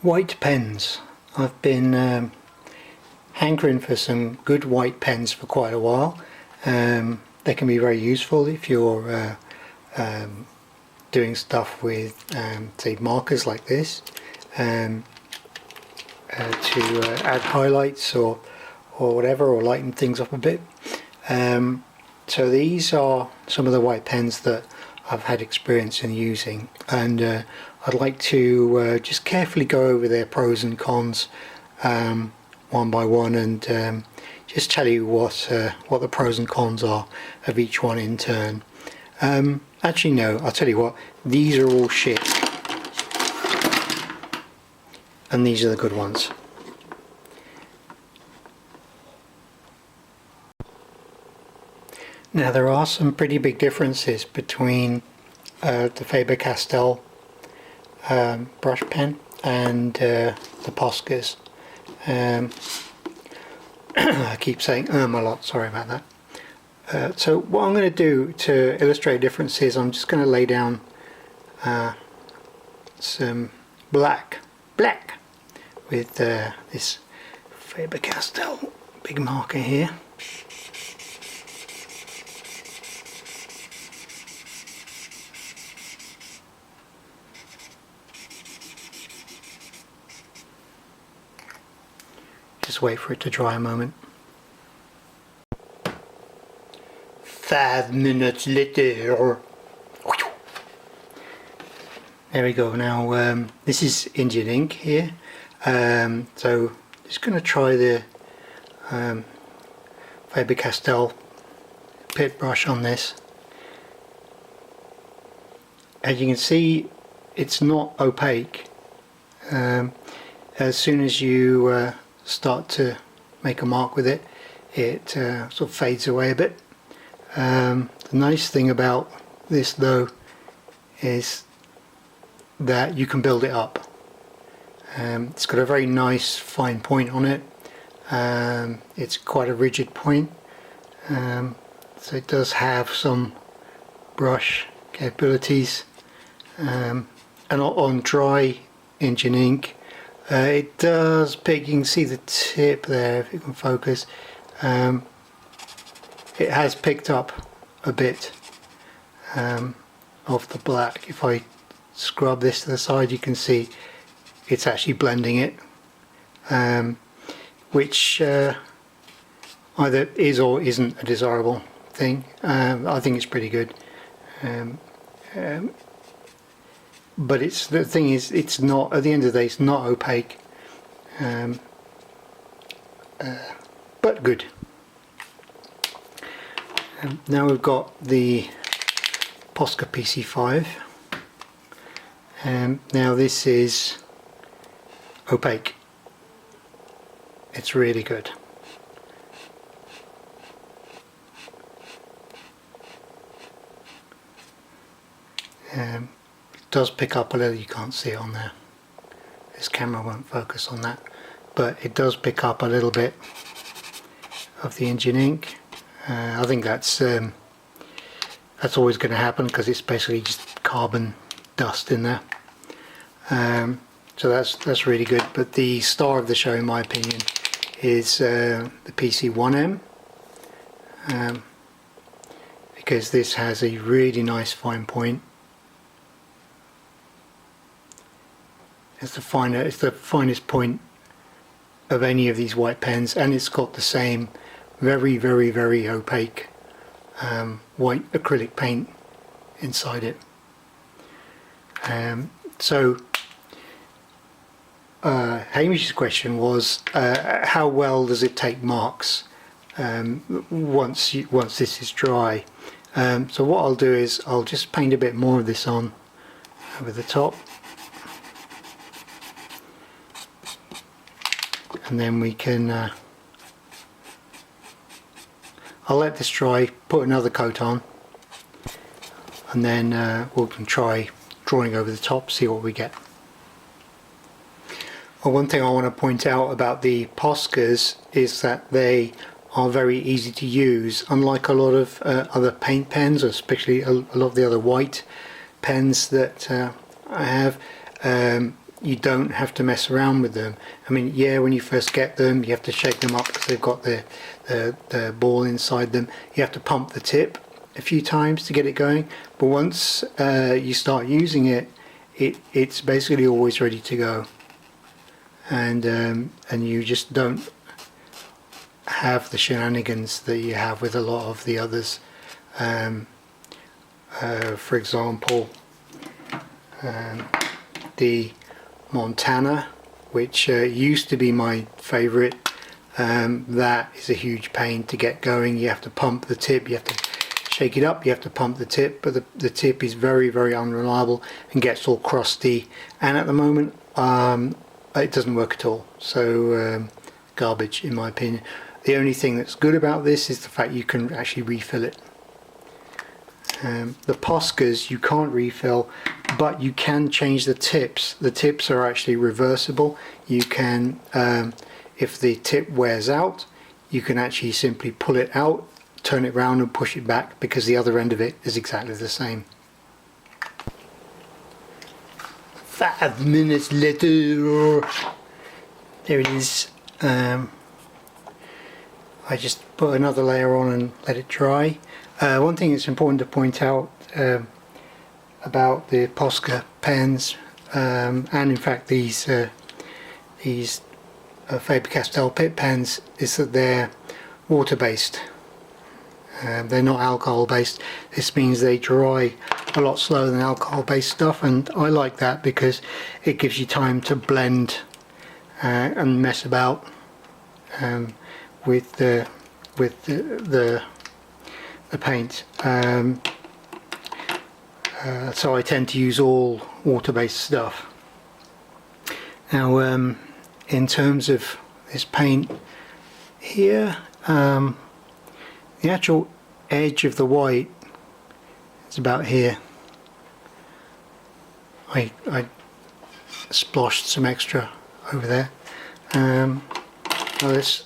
White pens. I've been hankering for some good white pens for quite a while. They can be very useful if you're doing stuff with say markers like this, to add highlights or whatever, or lighten things up a bit. So these are some of the white pens that I've had experience in using, and I'd like to just carefully go over their pros and cons one by one, and just tell you what the pros and cons are of each one in turn. Actually no, I'll tell you what, these are all shit and these are the good ones. Now there are some pretty big differences between the Faber-Castell brush pen and the Pascas. I keep saying a lot, sorry about that. So what I'm going to do to illustrate differences, I'm just going to lay down some black with this Faber-Castell big marker here. Just wait for it to dry a moment. 5 minutes later. There we go. Now this is Indian ink here, so just going to try the Faber-Castell Pitt brush on this. As you can see, it's not opaque. As soon as you start to make a mark with it, it sort of fades away a bit. The nice thing about this though is that you can build it up. It's got a very nice fine point on it. It's quite a rigid point, so it does have some brush capabilities, and on dry engine ink it does pick. You can see the tip there if you can focus. It has picked up a bit of the black. If I scrub this to the side, you can see it's actually blending it, which either is or isn't a desirable thing. I think it's pretty good, but the thing is, it's not, at the end of the day, it's not opaque, but good. Now we've got the Pasca Pc5, and now this is opaque. It's really good. It does pick up a little. You can't see it on there, this camera won't focus on that, but it does pick up a little bit of the engine ink. I think that's always going to happen because it's basically just carbon dust in there. So that's really good. But the star of the show, in my opinion, is the PC1M, because this has a really nice fine point. It's the finest point of any of these white pens, and it's got the same very opaque white acrylic paint inside it. So Hamish's question was, how well does it take marks once this is dry? So what I'll do is I'll just paint a bit more of this on over the top, and then we can I'll let this dry, put another coat on, and then we can try drawing over the top, see what we get. Well, one thing I want to point out about the Pascas is that they are very easy to use, unlike a lot of other paint pens, especially a lot of the other white pens that I have. you don't have to mess around with them. I mean, yeah, when you first get them, you have to shake them up because they've got the ball inside them. You have to pump the tip a few times to get it going, but once you start using it, it's basically always ready to go, and you just don't have the shenanigans that you have with a lot of the others. For example, the Montana, which used to be my favorite, that is a huge pain to get going. You have to pump the tip, you have to shake it up, you have to pump the tip, but the tip is very, very unreliable and gets all crusty, and at the moment it doesn't work at all. So garbage, in my opinion. The only thing that's good about this is the fact you can actually refill it. The Pascas you can't refill, but you can change the tips. The tips are actually reversible. You can, if the tip wears out, you can actually simply pull it out, turn it round and push it back, because the other end of it is exactly the same. 5 minutes later, there it is. I just put another layer on and let it dry. One thing that's important to point out about the Pasca pens, and in fact these Faber-Castell Pitt pens, is that they're water-based. They're not alcohol-based. This means they dry a lot slower than alcohol-based stuff, and I like that because it gives you time to blend and mess about with the paint. So I tend to use all water-based stuff. Now, in terms of this paint here, the actual edge of the white is about here. I sploshed some extra over there. Now let's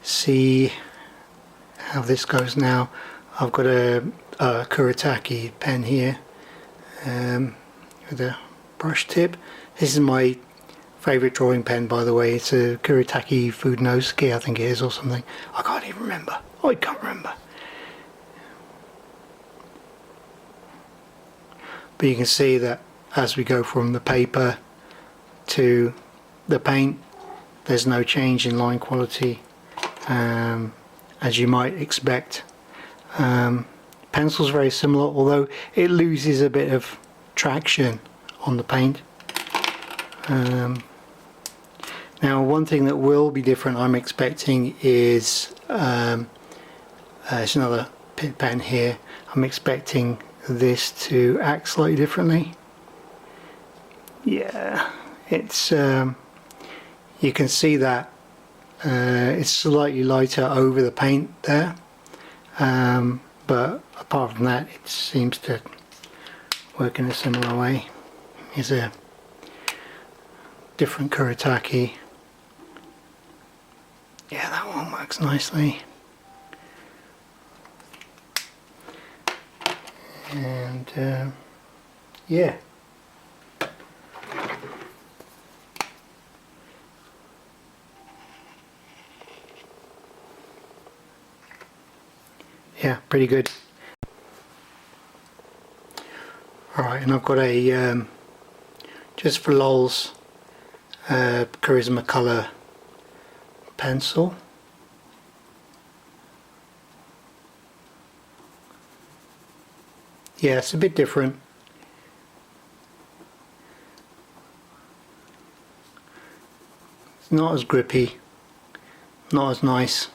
see how this goes now. I've got a Kuretake pen here with a brush tip. This is my favourite drawing pen, by the way. It's a Kuretake Fudenosuke, I think it is, or something. I can't even remember. I can't remember. But you can see that as we go from the paper to the paint, there's no change in line quality, as you might expect. Pencil's very similar, although it loses a bit of traction on the paint. Now, one thing that will be different, I'm expecting, is there's another Pitt pen here. I'm expecting this to act slightly differently. Yeah, it's you can see that it's slightly lighter over the paint there, but apart from that, it seems to work in a similar way. Here's a different Kuretake. Yeah, that one works nicely. And yeah. Yeah, pretty good. Alright, and I've got a just for lols Charisma Colour pencil. Yeah, it's a bit different. It's not as grippy, not as nice.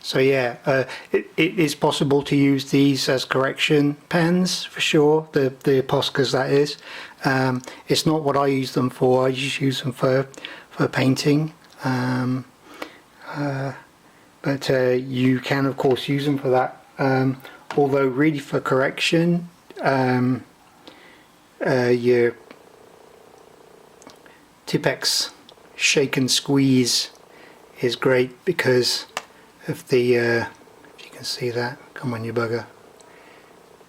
So yeah, it is possible to use these as correction pens for sure, the Pascas, that is. It's not what I use them for. I just use them for painting. But you can of course use them for that. Although really for correction, your Tipex shake and squeeze is great because of the, if you can see that, come on you bugger,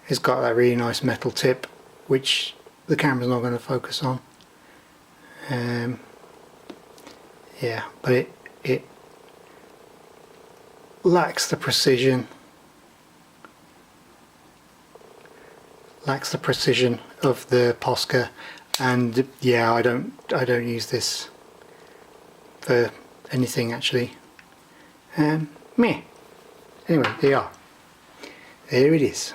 it's got that really nice metal tip which the camera's not going to focus on. Yeah, but it lacks the precision. Lacks the precision of the Pasca, and yeah, I don't use this for anything actually. Meh. Anyway, there you are. There it is.